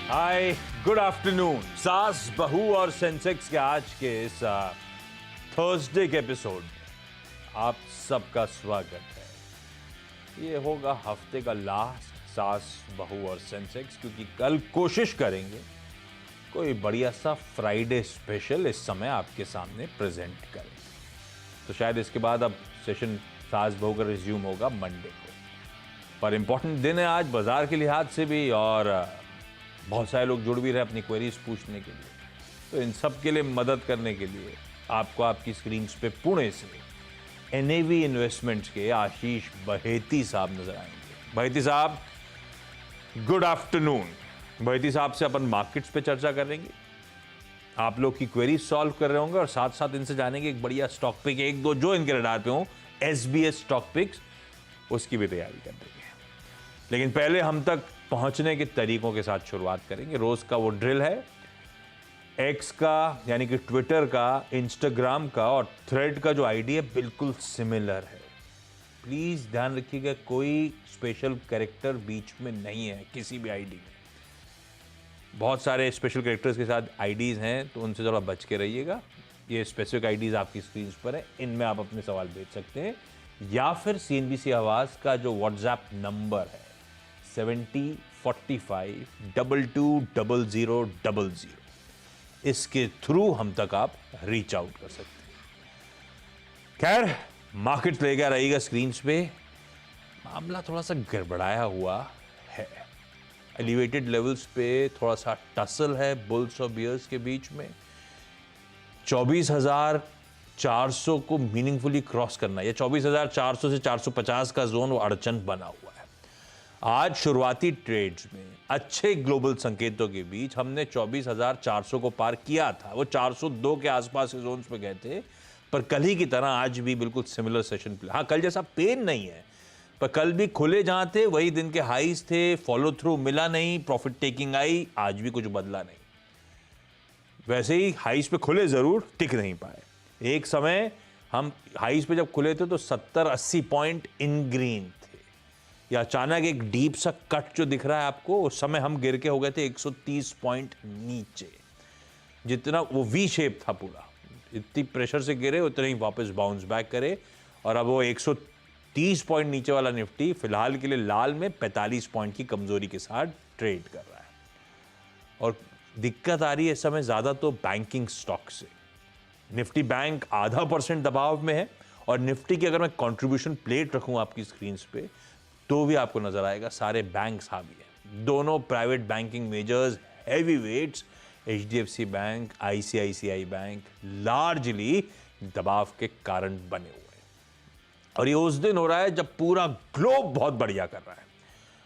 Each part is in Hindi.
हाय, गुड आफ्टरनून। सास बहू और सेंसेक्स के आज के इस थर्सडे के एपिसोड में आप सबका स्वागत है। ये होगा हफ्ते का लास्ट सास बहू और सेंसेक्स, क्योंकि कल कोशिश करेंगे कोई बढ़िया सा फ्राइडे स्पेशल इस समय आपके सामने प्रेजेंट करें। तो शायद इसके बाद अब सेशन सास बहू का रिज्यूम होगा मंडे को। पर इंपॉर्टेंट दिन है आज बाजार के लिहाज से भी, और बहुत सारे लोग जुड़ भी रहे अपनी क्वेरीज पूछने के लिए। तो इन सब के लिए मदद करने के लिए आपको आपकी स्क्रीन पे पुणे से एनएवी इन्वेस्टमेंट्स के आशीष बहेती साहब नजर आएंगे। बहेती साहब, गुड आफ्टरनून। बहेती साहब से अपन मार्केट्स पे चर्चा करेंगे, आप लोग की क्वेरीज सॉल्व कर रहे होंगे, और साथ साथ इनसे जानेंगे एक बढ़िया स्टॉक पिक, एक दो जो इनके रडार पे हो, एसबीएस स्टॉक पिक्स, उसकी भी तैयारी कर देंगे। लेकिन पहले हम तक पहुंचने के तरीकों के साथ शुरुआत करेंगे। रोज का वो ड्रिल है, एक्स का यानी कि ट्विटर का, इंस्टाग्राम का और थ्रेड का जो आईडी है बिल्कुल सिमिलर है। प्लीज ध्यान रखिएगा, कोई स्पेशल कैरेक्टर बीच में नहीं है किसी भी आईडी में। बहुत सारे स्पेशल कैरेक्टर्स के साथ आईडीज हैं, तो उनसे थोड़ा बच के रहिएगा। ये स्पेसिफिक आईडीज आपकी स्क्रीन पर है, इनमें आप अपने सवाल भेज सकते हैं, या फिर सीएनबीसी आवाज का जो व्हाट्सएप नंबर है 7045220000, इसके थ्रू हम तक आप रीच आउट कर सकते हैं। खैर, मार्केट ले गया रहेगा स्क्रीन पे। मामला थोड़ा सा गड़बड़ाया हुआ है। एलिवेटेड लेवल्स पे थोड़ा सा टसल है बुल्स और बियर्स के बीच में। 24,400 को मीनिंगफुली क्रॉस करना, या 24,400 से 450 का जोन वो अड़चन बना हुआ है। आज शुरुआती ट्रेड्स में अच्छे ग्लोबल संकेतों के बीच हमने 24,400 को पार किया था। वो 402 के आसपास के जोन्स पे गए थे, पर कल ही की तरह आज भी बिल्कुल सिमिलर सेशन प्ले। हाँ, कल जैसा पेन नहीं है, पर कल भी खुले जहां थे वही दिन के हाईज थे, फॉलो थ्रू मिला नहीं, प्रॉफिट टेकिंग आई, आज भी कुछ बदला नहीं। वैसे ही हाईज पे खुले जरूर, टिक नहीं पाए। एक समय हम हाईज पे जब खुले थे तो 70-80 पॉइंट इन ग्रीन थे, या अचानक एक डीप सा कट जो दिख रहा है आपको, उस समय हम गिर के हो गए थे 130 पॉइंट नीचे। जितना वो वी शेप था पूरा, इतनी प्रेशर से गिरे उतना ही वापस बाउंस बैक करे, और अब वो 130 पॉइंट नीचे वाला निफ्टी फिलहाल के लिए लाल में 45 पॉइंट की कमजोरी के साथ ट्रेड कर रहा है। और दिक्कत आ रही है इस समय ज्यादा तो बैंकिंग स्टॉक से। निफ्टी बैंक 0.5% दबाव में है, और निफ्टी की अगर मैं कंट्रीब्यूशन प्लेट रखूं आपकी स्क्रीन पे, तो भी आपको नजर आएगा सारे बैंक्स हावी है। दोनों private banking majors, heavy weights, HDFC bank, ICICI bank largely दबाव के कारण बने हुए हैं। और ये उस दिन हो रहा है जब पूरा ग्लोब बहुत बढ़िया कर रहा है।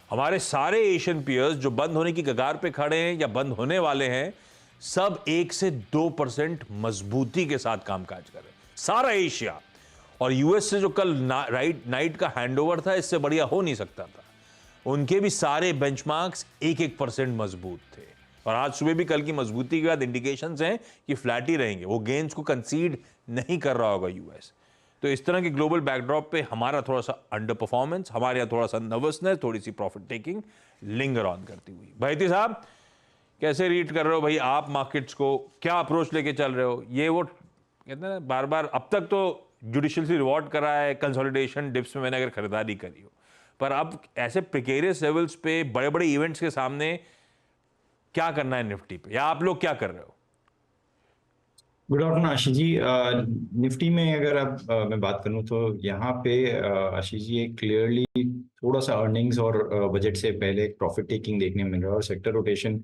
हमारे सारे एशियन पीयर्स जो बंद होने की कगार पे खड़े हैं या बंद होने वाले हैं, सब 1 से 2% मजबूती के साथ कामकाज कर रहे हैं, सारा एशिया। और यूएस से जो कल नाइट का हैंडओवर था, इससे बढ़िया हो नहीं सकता था। उनके भी सारे बेंचमार्क्स 1-1% मजबूत थे, और आज सुबह भी कल की मजबूती के बाद इंडिकेशंस हैं कि फ्लैट ही रहेंगे, वो गेन्स को कंसीड नहीं कर रहा होगा यूएस। तो इस तरह के ग्लोबल बैकड्रॉप पे हमारा थोड़ा सा अंडर परफॉर्मेंस, हमारे यहाँ थोड़ा सा नर्वसनेस, थोड़ी सी प्रॉफिट टेकिंग लिंगर ऑन करती हुई। बहेती साहब, कैसे रीड कर रहे हो भाई आप मार्केट्स को? क्या अप्रोच लेके चल रहे हो? ये वो कहते हैं ना बार बार, अब तक तो जुडिशियली रिवॉर्ड करा है, कंसोलिडेशन डिप्स में मैंने अगर खरीदारी करी हो, पर अब ऐसे प्रिकेरियस लेवल्स पे बड़े बड़े इवेंट्स के सामने क्या करना है निफ्टी पे, या आप लोग क्या कर रहे हो? Good afternoon Ashish ji. Nifty में अगर आप मैं बात करूं तो यहाँ पे आशीष जी एक क्लियरली थोड़ा सा अर्निंग्स और बजट से पहले एक प्रॉफिट टेकिंग देखने मिल रहा है, और सेक्टर रोटेशन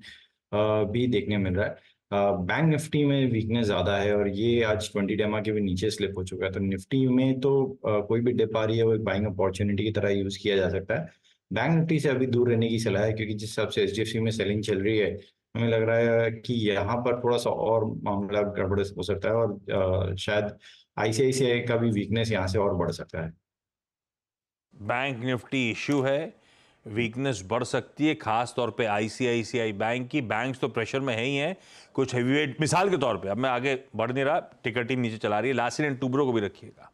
भी देखने मिल रहा है। बैंक निफ्टी में वीकनेस ज्यादा है, और ये आज 20 डेमा के भी नीचे स्लिप हो चुका है। तो निफ्टी में तो कोई भी डिप आ रही है वो एक बाइंग अपॉर्चुनिटी की तरह यूज किया जा सकता है। बैंक निफ्टी से अभी दूर रहने की सलाह है, क्योंकि जिस हिसाब से एचडीएफसी में सेलिंग चल रही है, हमें लग रहा है कि यहाँ पर थोड़ा सा और मामला गड़बड़ हो सकता है, और शायद आईसीआईसीआई का भी वीकनेस यहाँ से और बढ़ सकता है। बैंक निफ्टी इश्यू है, वीकनेस बढ़ सकती है, खास तौर पे आईसीआईसीआई बैंक की। बैंक्स तो प्रेशर में है ही हैं। कुछ हेवीवेट मिसाल के तौर पे, अब मैं आगे बढ़ नहीं रहा, टिकर टीम नीचे चला रही है, लार्सन एंड टुब्रो को भी रखिएगा।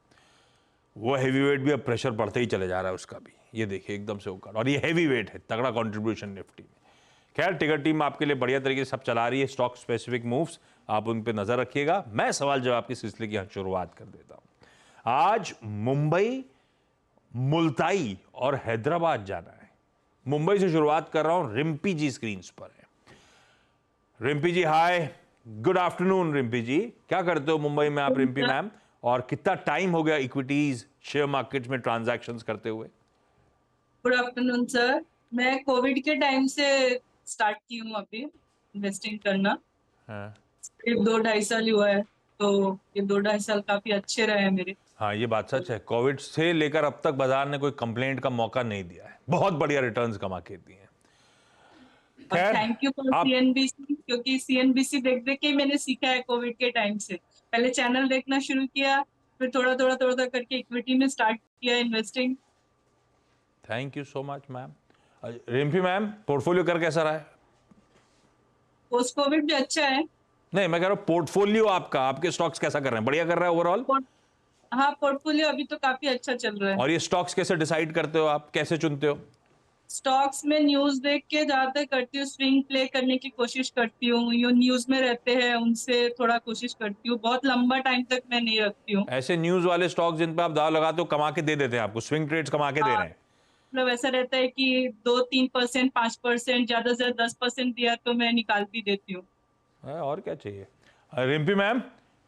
वो हेवीवेट भी अब प्रेशर बढ़ते ही चले जा रहा है उसका भी। ये देखिए एकदम से ऊपर, और ये हेवीवेट है, तगड़ा कंट्रीब्यूशन निफ्टी में। खैर टिकर टीम आपके लिए बढ़िया तरीके से सब चला रही है, स्टॉक स्पेसिफिक मूव्स आप उन पे नजर रखिएगा। मैं सवाल जवाब के सिलसिले की शुरुआत कर देता हूं। आज मुंबई, मुल्ताई और हैदराबाद जाना है। मुंबई से शुरुआत कर रहा हूं, रिम्पी जी स्क्रीन पर है। रिम्पी जी हाय, गुड आफ्टरनून। रिम्पी जी क्या करते हो मुंबई में आप रिम्पी मैम, और कितना टाइम हो गया इक्विटीज शेयर मार्केट में ट्रांजैक्शंस करते हुए? Good afternoon sir. मैं कोविड के टाइम से स्टार्ट की हूँ अभी इन्वेस्टिंग करना। हाँ। करीब 2-2.5 साल हुआ है, तो ये 2-2.5 साल काफी अच्छे रहे हैं मेरे। हाँ ये बात सच है, कोविड से लेकर अब तक बाजार ने कोई कंप्लेंट का मौका नहीं दिया है, बहुत बढ़िया रिटर्न्स कमा के दिए हैं। खैर थैंक यू फॉर आप सीएनबीसी, क्योंकि सीएनबीसी देख देख के ही मैंने सीखा है कोविड के टाइम से। पहले चैनल देखना शुरू किया, फिर थोड़ा थोड़ा थोड़ा थोड़ा करके इक्विटी में स्टार्ट किया investing. Thank you so much ma'am. Rimpy ma'am portfolio कर कैसा रहा है? पोस्ट कोविड भी अच्छा है। नहीं मैं कह रहा हूँ पोर्टफोलियो आपका, आपके स्टॉक्स कैसा कर रहे हैं? बढ़िया कर रहा है ओवरऑल? हाँ, पोर्टफोलियो अभी तो काफी अच्छा चल रहा है। और ये स्टॉक्स कैसे डिसाइड करते हो आप, कैसे चुनते हो? स्टॉक्स में न्यूज देख के ज्यादातर करती हूँ, स्विंग प्ले करने की कोशिश करती हूँ। यो न्यूज में रहते हैं उनसे थोड़ा कोशिश करती हूँ, बहुत लंबा टाइम तक मैं नहीं रखती हूँ। ऐसे न्यूज वाले स्टॉक जिन पे आप दाव लगाते हो कमा के दे देते हैं आपको, स्विंग ट्रेड्स कमा के दे रहे हैं? मतलब ऐसा रहता है कि 2-3%, 5%, ज्यादा से ज्यादा 10% दिया तो मैं निकाल भी देती हूँ। और क्या चाहिए। रिम्पी मैम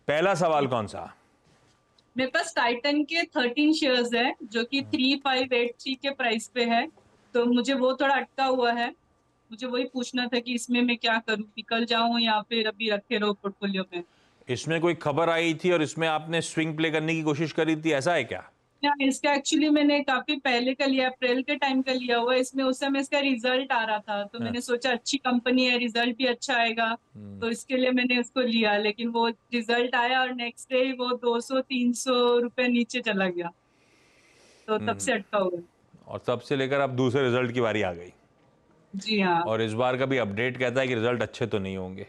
पहला सवाल कौन सा? मेरे पास टाइटन के 13 शेयर्स है जो कि 3583 के प्राइस पे है, तो मुझे वो थोड़ा अटका हुआ है। मुझे वही पूछना था कि इसमें मैं क्या करूँ, निकल जाऊं या फिर अभी रखे रहो पोर्टफोलियो में। इसमें कोई खबर आई थी और इसमें आपने स्विंग प्ले करने की कोशिश करी थी, ऐसा है क्या? इसका एक्चुअली मैंने काफी पहले का लिया, अप्रैल के टाइम का लिया हुआ है। इसमें उस समय इसका रिजल्ट आ रहा था, तो मैंने सोचा अच्छी कंपनी है, रिजल्ट भी अच्छा आएगा, तो इसके लिए मैंने उसको लिया। लेकिन वो रिजल्ट आया और नेक्स्ट डे वो 200-300 रुपए नीचे चला गया, तो तब से अटका हुआ है। और तब से लेकर अब दूसरे रिजल्ट की बारी आ गई। जी हाँ। और इस बार का भी अपडेट कहता है कि रिजल्ट अच्छे तो नहीं होंगे।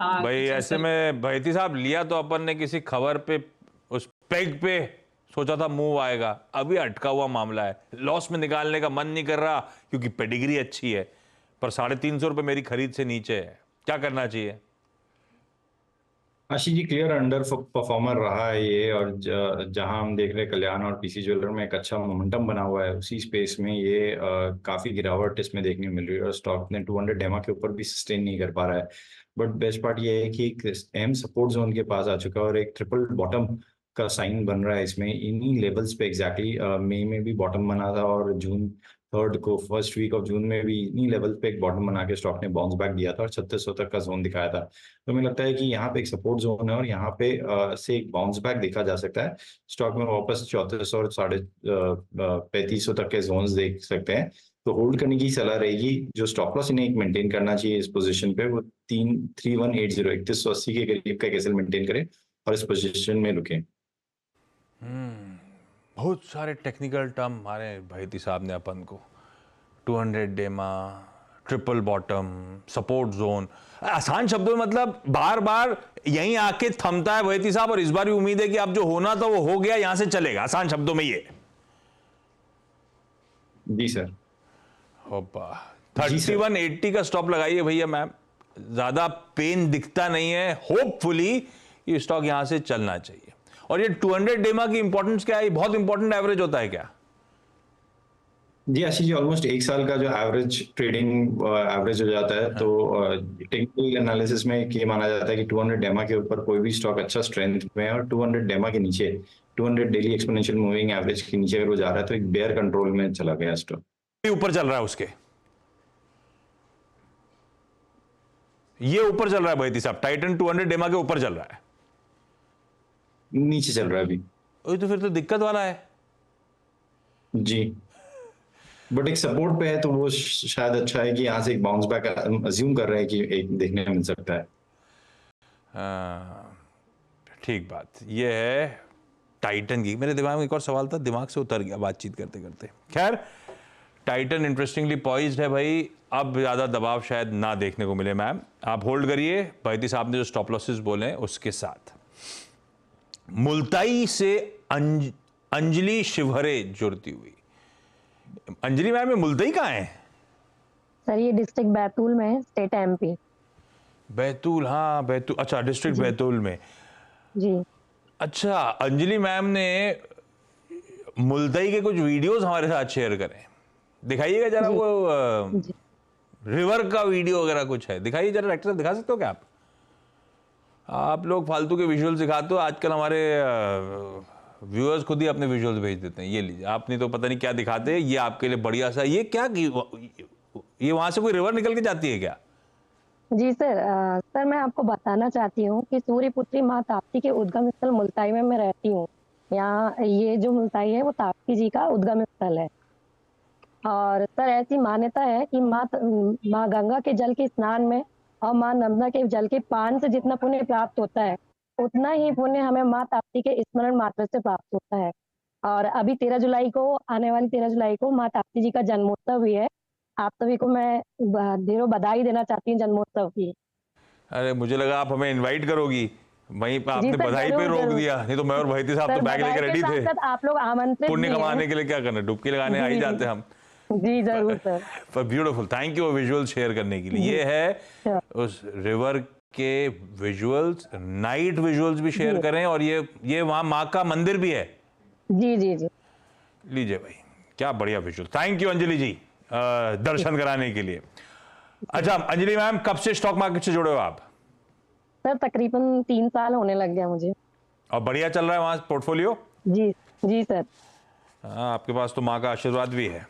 हाँ, भाई कुछ ऐसे ऐसा। में भैती साहब लिया तो अपन ने किसी खबर पे, उस पेग पे सोचा था मूव आएगा, अभी अटका हुआ मामला है। लॉस में निकालने का मन नहीं कर रहा क्योंकि पेडिग्री अच्छी है, पर 350 रुपए मेरी खरीद से नीचे है। क्या करना चाहिए? Ashish ji clear under performer रहा है ये, और जहां हम देख रहे हैं कल्याण और पीसी ज्वेलर में एक अच्छा मोमेंटम बना हुआ है, उसी स्पेस में ये काफी गिरावट इसमें देखने को मिल रही है और स्टॉक ने 200 डेमा के ऊपर भी सस्टेन नहीं कर पा रहा है। बट बेस्ट पार्ट ये है कि एक अहम सपोर्ट जोन के पास आ चुका है और एक ट्रिपल बॉटम का साइन बन रहा है इसमें। इन्हीं लेवल्स पे एग्जैक्टली मई में भी बॉटम बना था और जून 3 को, फर्स्ट वीक ऑफ जून में भी इन्हीं लेवल पे एक बॉटम बना के स्टॉक ने बाउंस बैक दिया था और 3600 तक का जोन दिखाया था। तो मुझे लगता है कि यहाँ पे एक सपोर्ट जोन है और यहाँ पे से एक बाउंस बैक देखा जा सकता है। स्टॉक में वापस 3400 और 3500 तक के जोन्स देख सकते हैं, तो होल्ड करने की सलाह रहेगी। जो स्टॉप लॉस इन्हें एक मेंटेन करना चाहिए इस पोजीशन पे, वो 3180 3180 के करीब का एक एसएल मेंटेन करें और इस पोजीशन में रुके। बहुत सारे टेक्निकल टर्म हमारे भैती साहब ने अपन को, 200 डेमा, ट्रिपल बॉटम, सपोर्ट जोन, आसान शब्दों में मतलब बार बार यहीं आके थमता है भैती साहब, और इस बार भी उम्मीद है कि अब जो होना था वो हो गया, यहां से चलेगा, आसान शब्दों में ये। जी सर। 3180 का स्टॉप लगाइए भैया मैम, ज्यादा पेन दिखता नहीं है, होपफुली ये स्टॉक यहां से चलना चाहिए। और ये 200 डेमा की इंपॉर्टेंस क्या है? बहुत इंपॉर्टेंट एवरेज होता है क्या? जी आशीष जी, ऑलमोस्ट एक साल का जो एवरेज ट्रेडिंग एवरेज हो जाता है, तो टेक्निकल एनालिसिस में ये माना जाता है कि 200 डेमा के ऊपर कोई भी स्टॉक अच्छा स्ट्रेंथ में है और 200 डेमा के नीचे, 200 डेली एक्सपोनेंशियल मूविंग एवरेज के नीचे अगर वो जा रहा है तो एक बेयर कंट्रोल में चला गया स्टॉक। ऊपर चल रहा है उसके, ये ऊपर चल रहा है भैती साहब, टाइटन 200 डेमा के ऊपर चल रहा है, नीचे चल रहा है अभी। तो फिर तो दिक्कत वाला है जी, बट एक सपोर्ट पे है तो वो शायद अच्छा है कि यहाँ से एक बाउंस बैक अज्यूम कर रहे हैं कि एक देखने को मिल सकता है। ठीक बात ये है टाइटन की। मेरे दिमाग में एक और सवाल था, दिमाग से उतर गया बातचीत करते करते। खैर टाइटन इंटरेस्टिंगली पॉइज्ड है भाई, अब ज्यादा दबाव शायद ना देखने को मिले। मैम आप होल्ड करिए, भैती साहब ने जो स्टॉप लॉसेस बोले उसके साथ। मुल्ताई से अंजलि शिवहरे जुड़ती हुई। अंजलि मैम, ये मुल्ताई कहाँ है? सर ये डिस्ट्रिक्ट बैतूल में है, स्टेट एमपी। बैतूल, हाँ बैतूल, अच्छा डिस्ट्रिक्ट जी बैतूल में। जी अच्छा, अंजलि मैम ने मुल्ताई के कुछ वीडियोस हमारे साथ शेयर करें, दिखाइएगा जरा जी वो जी। रिवर का वीडियो वगैरह कुछ है, दिखाइए जरा, डायरेक्टर साहब दिखा सकते हो क्या आप लोग फालतू के विजुअल्स दिखाते हो आजकल, हमारे व्यूअर्स खुद ही अपने विजुअल्स भेज देते हैं, ये लीजिए, आपने तो पता नहीं क्या दिखाते हैं, ये आपके लिए बढ़िया सा, ये क्या, ये वहां से कोई रिवर निकल के जाती है क्या? जी सर, सर मैं आपको बताना चाहती हूँ कि सूर्यपुत्री माँ ताप्ती के उद्गम स्थल मुल्ताई में मैं रहती हूँ। यहाँ ये जो मुल्ताई है वो ताप्ती जी का उद्गम स्थल है। और सर ऐसी मान्यता है कि माँ गंगा के जल के स्नान में और माँ नर्मदा के जल के पान से जितना पुण्य प्राप्त होता है, उतना ही पुण्य हमें माँ ताप्ती के स्मरण मात्र से प्राप्त होता है। और अभी 13 जुलाई को, आने वाली 13 जुलाई को माँ ताप्ती जी का जन्मोत्सव भी है। आप सभी को मैं ढेरों बधाई देना चाहती हूँ जन्मोत्सव की। अरे मुझे लगा आप हमें इनवाइट करोगी, वहीं पे जी आपने सर, बधाई पे जरूर रोक जरूर। दिया, नहीं तो मैं और भाईती साहब तो सर बैग बधाई लेके के रेडी साथ थे, साथ आप लोग आमंत्रित पुण्य भी हैं। कमाने के लिए क्या करना, डुबकी लगाने आ ही जी जाते हम। जी जरूर सर। पर beautiful, thank you visual share करने के लिए। ये है Sure. उस रिवर के विजुअल्स, नाइट विजुअल्स भी शेयर जी करें, और ये वहां माँ का मंदिर भी है, जी जी जी। लीजिए भाई, क्या बढ़िया विजुअल, थैंक यू अंजलि जी दर्शन कराने के लिए। अच्छा अंजलि मैम, कब से स्टॉक मार्केट से जुड़े हो आप? सर तकरीबन 3 साल होने लग गया मुझे। और बढ़िया चल रहा है वहां पोर्टफोलियो? जी जी सर। हाँ, आपके पास तो माँ का आशीर्वाद भी है।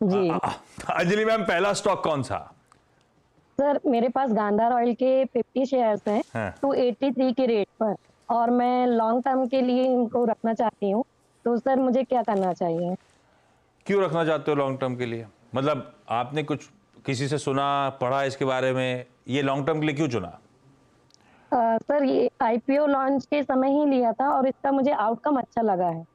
जी अंजलि मैम, पहला स्टॉक कौन सा? सर मेरे पास गांधार ऑयल के 50 शेयर्स हैं हाँ। 283 के रेट पर, और मैं लॉन्ग टर्म के लिए इनको रखना चाहती हूँ। तो सर मुझे क्या करना चाहिए? क्यों रखना चाहते हो लॉन्ग टर्म के लिए? मतलब आपने कुछ किसी से सुना, पढ़ा इसके बारे में, ये लॉन्ग टर्म के लिए क्यों चुना? सर ये आईपीओ लॉन्च के समय ही लिया था और इसका मुझे आउटकम अच्छा लगा है।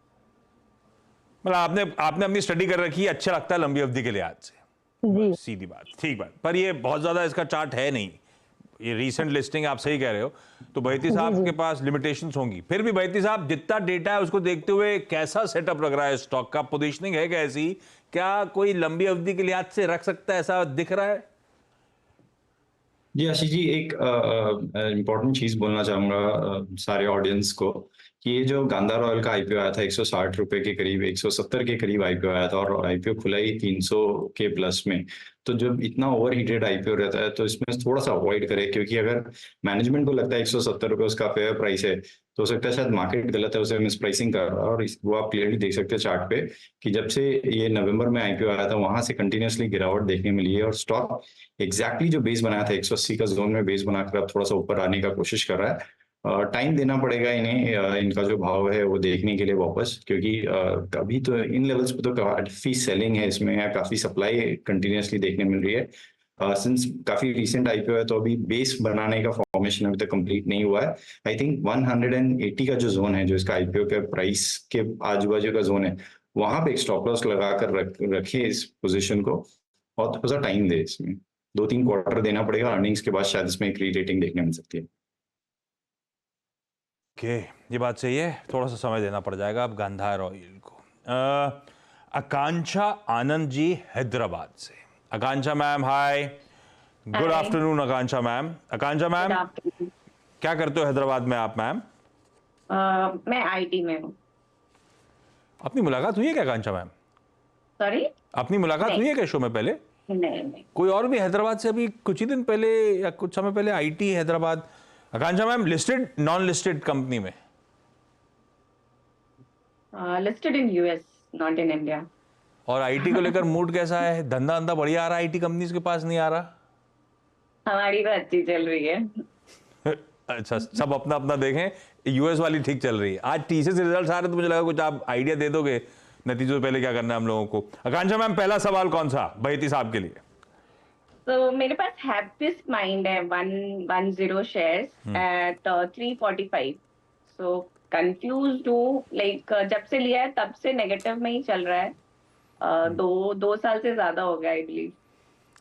मतलब आपने अपनी स्टडी कर रखी है, अच्छा लगता है लंबी अवधि के लिहाज से, जी सीधी बात, ठीक बात। पर ये बहुत ज्यादा इसका चार्ट है नहीं, ये रीसेंट लिस्टिंग, आप सही कह रहे हो, तो बहती साहब जी के पास लिमिटेशंस होंगी। फिर भी बहती साहब, जितना डेटा है उसको देखते हुए कैसा सेटअप लग रहा है स्टॉक का, पोजीशनिंग है कैसी, क्या कोई लंबी अवधि के लिहाज से रख सकता है, ऐसा दिख रहा है? जी आशीष जी, एक इम्पोर्टेंट चीज बोलना चाहूंगा सारे ऑडियंस को, कि ये जो गांधार ऑयल का आईपीओ आया था 160 रुपए के करीब, 170 के करीब आईपीओ आया था, और आईपीओ खुला ही 300 के प्लस में। तो जब इतना ओवर हीटेड आईपीओ रहता है तो इसमें थोड़ा सा अवॉइड करें, क्योंकि अगर मैनेजमेंट को लगता है 170 रुपए उसका फेयर प्राइस है, तो हो सकता है शायद मार्केट गलत है, उसे मिस प्राइसिंग कर रहा है। और वो आप क्लियरली देख सकते हैं चार्ट पे कि जब से ये नवंबर में आईपीओ आया था वहां से कंटिन्यूअसली गिरावट देखने मिली है, और स्टॉक एग्जैक्टली जो बेस बनाया था 180 का जोन में बेस बनाकर अब थोड़ा सा ऊपर आने का कोशिश कर रहा है। टाइम देना पड़ेगा इन्हें, इनका जो भाव है वो देखने के लिए वापस, क्योंकि अभी तो इन लेवल्स पे तो काफी सेलिंग है इसमें, या काफी सप्लाई कंटिन्यूअसली देखने मिल रही है। सिंस काफी रिसेंट आईपीओ है तो अभी बेस बनाने का फॉर्मेशन अभी तक कंप्लीट नहीं हुआ है। आई थिंक 180 का जो जोन है, जो इसका आईपीओ के प्राइस के आजू बाजू का जोन है, वहां पे एक स्टॉप लॉस लगाकर रखे इस पोजीशन को, और थोड़ा सा टाइम दे इसमें, 2-3 क्वार्टर देना पड़ेगा, अर्निंग्स के बाद शायद इसमें एक री-रेटिंग देखने मिल सकती है। ओके, ये बात सही है, थोड़ा सा समय देना पड़ जाएगा अब गांधार ऑयल को। आकांक्षा आनंद जी हैदराबाद से। Akanksha ma'am hi, good Hi. Afternoon Akanksha ma'am. Akanksha ma'am, क्या करते हो हैदराबाद में आप मैम? मैं आईटी में हूँ। अपनी मुलाकात हुई है क्या आकांक्षा मैम? सॉरी? अपनी मुलाकात नहीं। हुई है क्या शो में पहले? नहीं। कोई और भी हैदराबाद से अभी कुछ ही दिन पहले या कुछ समय पहले IT Hyderabad. Akanksha ma'am, listed non listed company में? Listed in US, not in India. और आईटी को लेकर मूड कैसा है? धंधा धंधा बढ़िया आ रहा है? आईटी कंपनीज के पास नहीं आ रहा? हमारी तो अच्छी चल रही है। अच्छा, सब अपना अपना देखें, यूएस वाली ठीक चल रही है। आज टीसीएस रिजल्ट आ रहे तो मुझे लगा कुछ आप आइडिया दे दोगे नतीजों से पहले क्या करना है हम लोगों को। आकांक्षा मैम, पहला सवाल कौन सा बहती साहब के लिए? तो मेरे पास हैप्पीस्ट माइंड है 110 शेयर्स एट 345। सो कंफ्यूज्ड हूँ, लाइक जब से लिया है तब से नेगेटिव में ही चल रहा है। दो साल से ज्यादा हो गया आई बिलीव।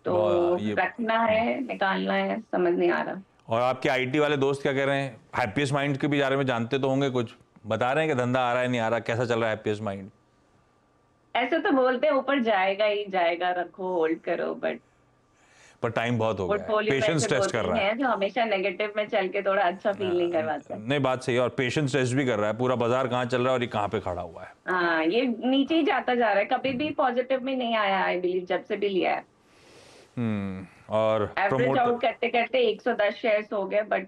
तो रखना है, निकालना है, समझ नहीं आ रहा। और आपके आईटी वाले दोस्त क्या कह रहे हैं? हैप्पीएस्ट माइंड के भी बारे में जानते तो होंगे, कुछ बता रहे हैं कि धंधा आ रहा है नहीं आ रहा, कैसा चल रहा है हैप्पीएस्ट माइंड? ऐसे तो बोलते हैं ऊपर जाएगा ही जाएगा, रखो होल्ड करो, बट पर टाइम बहुत हो गया है, पोर्टफोलियो में पेशेंस ऐसे टेस्ट कर होते रहा है। हैं जो हमेशा नेगेटिव में चल के थोड़ा अच्छा फील नहीं करवाते। नहीं, बात सही है, और पेशेंस टेस्ट भी कर रहा है, पूरा बाजार कहाँ चल रहा है और ये कहाँ पे खड़ा हुआ है। हाँ, ये नीचे ही जाता जा रहा है, कभी भी पॉजिटिव में नहीं आया आई बिलीव, जब से भी लिया है। और एवरेज प्रमोट, आउट करते करते 110 शेयर्स हो गए, बट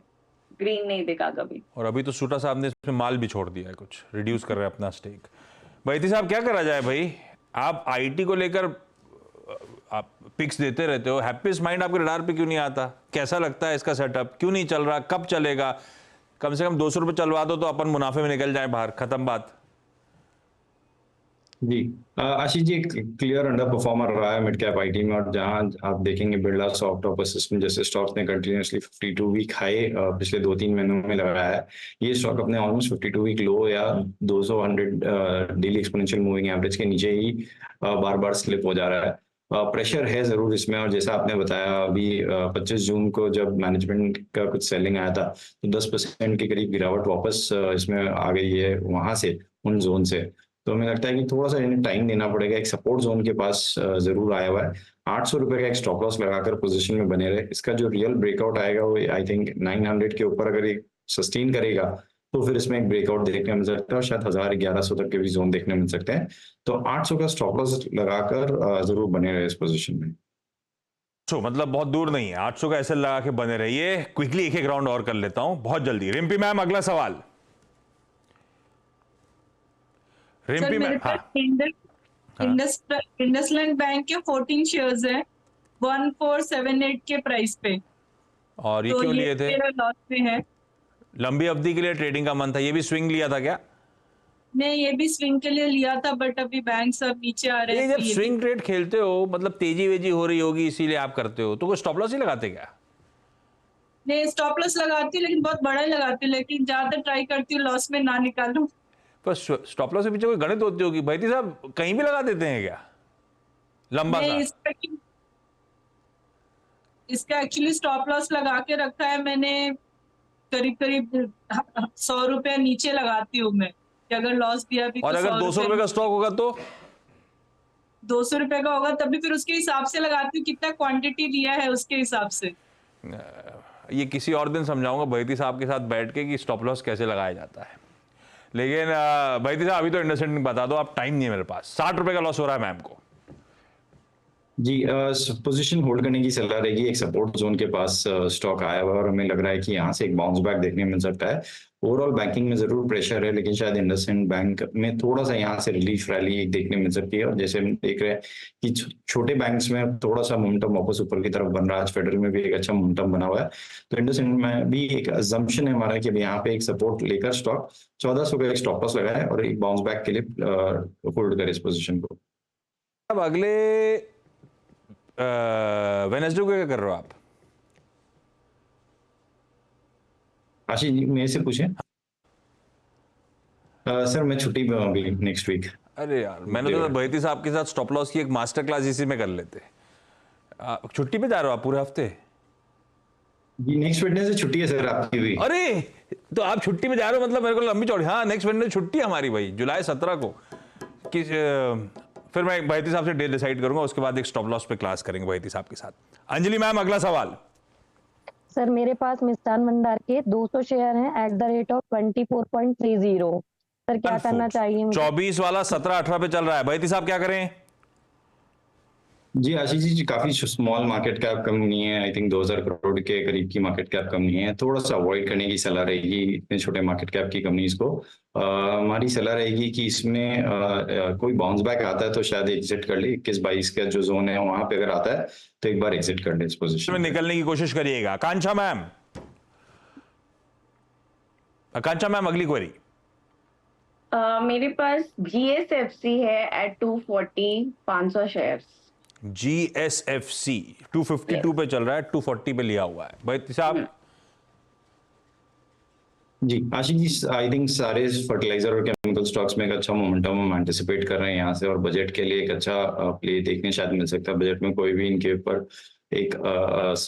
ग्रीन नहीं दिखा कभी। और अभी तो सूटा साहब ने इसमें माल भी छोड़ दिया है, कुछ रिड्यूस कर रहे हैं अपना स्टेक। बैती साहब, क्या करा जाए भाई? आप आईटी को लेकर आप पिक्स देते रहते हो, हैप्पीस्ट माइंड आपके रडार पे क्यों नहीं आता? कैसा लगता है इसका सेटअप, क्यों नहीं चल रहा, कब चलेगा? कम से कम 200 रुपये चलवा दो तो अपन मुनाफे में निकल जाए बाहर, खत्म बात। जी आशीष जी, एक क्लियर अंडर परफॉर्मर रहा है मिड कैप आईटी में, और जहां आप देखेंगे बिरला सॉफ्ट, ऑपर सिस्टम जैसे स्टॉक्स ने कंटिन्यूअसली 52 वीक हाई पिछले 2-3 महीनों में लगाया है। ये स्टॉक अपने ऑलमोस्ट 52 वीक लो या 200 डेली एक्सपोनेंशियल मूविंग एवरेज के नीचे ही बार बार स्लिप हो जा रहा है। प्रेशर है जरूर इसमें, और जैसा आपने बताया अभी 25 जून को जब मैनेजमेंट का कुछ सेलिंग आया था तो 10% के करीब गिरावट वापस इसमें आ गई है वहां से, उन जोन से। तो हमें लगता है कि थोड़ा सा इन्हें टाइम देना पड़ेगा। एक सपोर्ट जोन के पास जरूर आया हुआ है, 800 रुपए का एक स्टॉप लॉस लगाकर पोजीशन में बने रहे। इसका जो रियल ब्रेकआउट आएगा वो आई थिंक 900 के ऊपर अगर ये सस्टेन करेगा तो फिर इसमें एक ब्रेकआउट देखने मिल सकता है, और शायद 1000-1100 तक के भी जोन देखने मिल सकते हैं। तो 800 का स्टॉप लॉस लगाकर जरूर बने रहे इस पोजीशन में। तो मतलब बहुत दूर नहीं है, 800 का ऐसे लगा के बने रहिए। क्विकली एक राउंड और कर लेता हूं बहुत जल्दी। रिम्पी मैम, अगला सवाल। रिम्पी मैम, हाँ। इंडसलैंड बैंक के 14 शेयर्स हैं 1478 के प्राइस पे, और ये तो क्यों ये लिए थे? मेरा लॉस में है। लंबी अवधि के लिए ट्रेडिंग का मन था? ये भी स्विंग लिया था क्या? नहीं, ये भी स्विंग के लिए लिया था, बट अभी बैंक सब नीचे आ रहे ये हैं, जब तो ये स्विंग ट्रेड खेलते हो मतलब तेजी वेजी हो रही होगी इसीलिए आप करते हो, तो कोई स्टॉप लॉस ही लगाते क्या? नहीं, स्टॉप लॉस लगाती हूँ लेकिन बहुत बड़ा ही लगाती हूँ, लेकिन ज्यादा ट्राई करती हूँ लॉस में ना निकालूं। पर स्टॉप लॉस के पीछे कोई गणित होती होगी भाई साहब, कहीं भी लगा देते हैं क्या लंबा नहीं, सा? इसका एक्चुअली स्टॉप लॉस लगा के रखा है मैंने, करीब करीब 100 रुपया नीचे लगाती हूँ मैं, कि अगर लॉस दिया भी और तो अगर 200 रुपए का स्टॉक होगा तो 200 रुपए का होगा तभी फिर उसके हिसाब से लगाती हूँ, कितना क्वांटिटी लिया है उसके हिसाब से। ये किसी और दिन समझाऊंगा बैती साहब के साथ बैठ के कि स्टॉप लॉस कैसे लगाया जाता है। लेकिन बैती साहब अभी तो इंडस्ट्रेंडिंग बता दो, आप, टाइम नहीं है मेरे पास। 60 रुपए का लॉस हो रहा है मैम को। जी पोजीशन होल्ड करने की सलाह रहेगी। एक सपोर्ट जोन के पास स्टॉक आया हुआ है और हमें लग रहा है कि यहाँ से एक बाउंस बैक देखने मिल सकता है। ओवरऑल बैंकिंग में जरूर प्रेशर है, लेकिन शायद इंडसइंड बैंक में थोड़ा सा यहाँ से रिलीफ रैली देखने मिल सकती है। और जैसे हम देख रहे हैं कि छोटे बैंक्स में थोड़ा सा मोमेंटम वापस ऊपर की तरफ बन रहा है। आज फेडरल में भी एक अच्छा मोमेंटम बना हुआ है, तो इंडसइंड में भी एक अजम्पशन है हमारा कि यहाँ पे एक सपोर्ट लेकर स्टॉक 1400 का एक स्टॉप लॉस लगाए और एक बाउंस बैक के लिए होल्ड करे इस पोजिशन को। अब अगले वेडनेसडे को क्या कर रहे हो आप? आशीष जी मेरे से पूछे। सर मैं छुट्टी पे हूँ अभी नेक्स्ट वीक। अरे यार, मैंने तो बैती साहब के साथ स्टॉप लॉस की एक मास्टर क्लास इसी में कर लेते। छुट्टी पे जा रहे हो आप पूरे हफ्ते? जी नेक्स्ट वेडनेसडे छुट्टी है सर आपकी भी। अरे तो आप छुट्टी पे जा रहे हो मतलब मेरे को लंबी चौड़ी। हाँ, नेक्स्ट वेडनेसडे छुट्टी हमारी भाई, जुलाई 17 को। फिर मैं बैती साहब से डेट डिसाइड करूंगा, उसके बाद एक स्टॉप लॉस पे क्लास करेंगे बैती साहब के साथ। अंजलि मैम, अगला सवाल। सर मेरे पास मिष्ठान भंडार के 200 शेयर हैं at the rate of 24.30। Sir क्या करना चाहिए मुझे? 24 वाला 17-18 पे चल रहा है। बैती साहब क्या करें? जी आशीष जी काफी स्मॉल मार्केट कैप कंपनी है, आई थिंक 2000 करोड़ के करीब की मार्केट कैप कंपनी है। थोड़ा सा अवॉइड करने की सलाह रहेगी इतने छोटे मार्केट कैप की कंपनीज को। हमारी सलाह रहेगी कि इसमें कोई बाउंस बैक आता है तो शायद एग्जिट कर ले। 21-22 का जो जोन है वहां पे अगर आता है तो एक बार एग्जिट कर ले इस पोजीशन में निकलने की कोशिश करिएगा। आकांक्षा मैम, अगली क्वेरी। मेरे पास GSFC है एट 240, 500 शेयर्स। GSFC 252 पे चल रहा है, 240 पे लिया हुआ है। बैती साहब। जी आशीष जी आई थिंक सारे फर्टिलाइजर और केमिकल स्टॉक्स में एक अच्छा मोमेंटम हम एंटिसिपेट कर रहे हैं यहाँ से, और बजट के लिए एक अच्छा प्ले देखने शायद मिल सकता है। बजट में कोई भी इनके ऊपर एक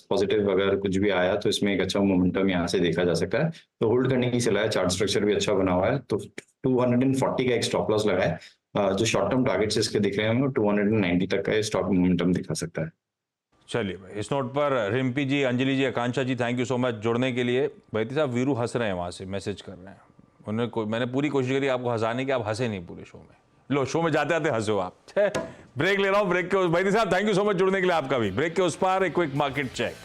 पॉजिटिव अगर कुछ भी आया तो इसमें एक अच्छा मोमेंटम यहाँ से देखा जा सकता है। तो होल्ड करने की सलाह है। चार्ट स्ट्रक्चर भी अच्छा बना हुआ है, तो 240 का एक स्टॉप लॉस लगाए। जो शॉर्ट टर्म टारगेट्स इसके दिख रहे हैं 290 तक का स्टॉक मोमेंटम दिखा सकता है। चलिए भाई, इस नोट पर रिम्पी जी, अंजलि जी, आकांक्षा जी, थैंक यू सो मच जुड़ने के लिए। बैती साहब, वीरू हंस रहे हैं वहाँ से, मैसेज कर रहे हैं। मैंने पूरी कोशिश करी आपको हंसाने की, आप हंसे नहीं पूरे शो में। लो, शो में जाते आते हंसो आप। ब्रेक ले रहा हूँ, ब्रेक के बैती साहब थैंक यू सो मच जुड़ने के लिए आपका भी। ब्रेक के उस पार एक क्विक मार्केट चेक।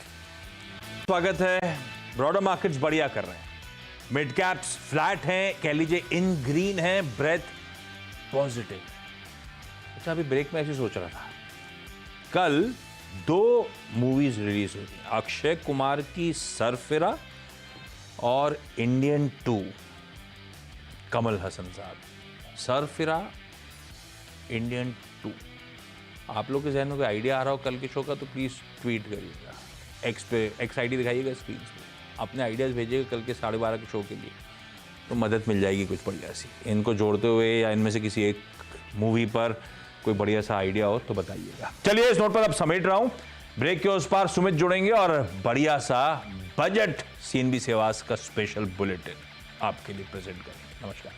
स्वागत है। ब्रॉडर मार्केट्स बढ़िया कर रहे हैं, मिड कैप्स फ्लैट हैं, कह लीजिए इन ग्रीन है, ब्रेथ पॉजिटिव। अच्छा, अभी ब्रेक में ऐसे सोच रहा था, कल 2 मूवीज रिलीज हुई थी, अक्षय कुमार की सरफिरा और इंडियन 2, कमल हसन साहब। सरफिरा, इंडियन 2, आप लोग के जहन में कोई आइडिया आ रहा हो कल के शो का तो प्लीज ट्वीट करिएगा, एक्स पे, एक्स आईडी दिखाइएगा स्क्रीन पे, अपने आइडियाज भेजिएगा कल के 12:30 के शो के लिए, तो मदद मिल जाएगी कुछ बढ़िया सी। इनको जोड़ते हुए या इनमें से किसी एक मूवी पर कोई बढ़िया सा आइडिया हो तो बताइएगा। चलिए, इस नोट पर अब समेट रहा हूं, ब्रेक के उस पार सुमित जुड़ेंगे और बढ़िया सा बजट सीएनबी सेवास का स्पेशल बुलेटिन आपके लिए प्रेजेंट करेंगे। नमस्कार।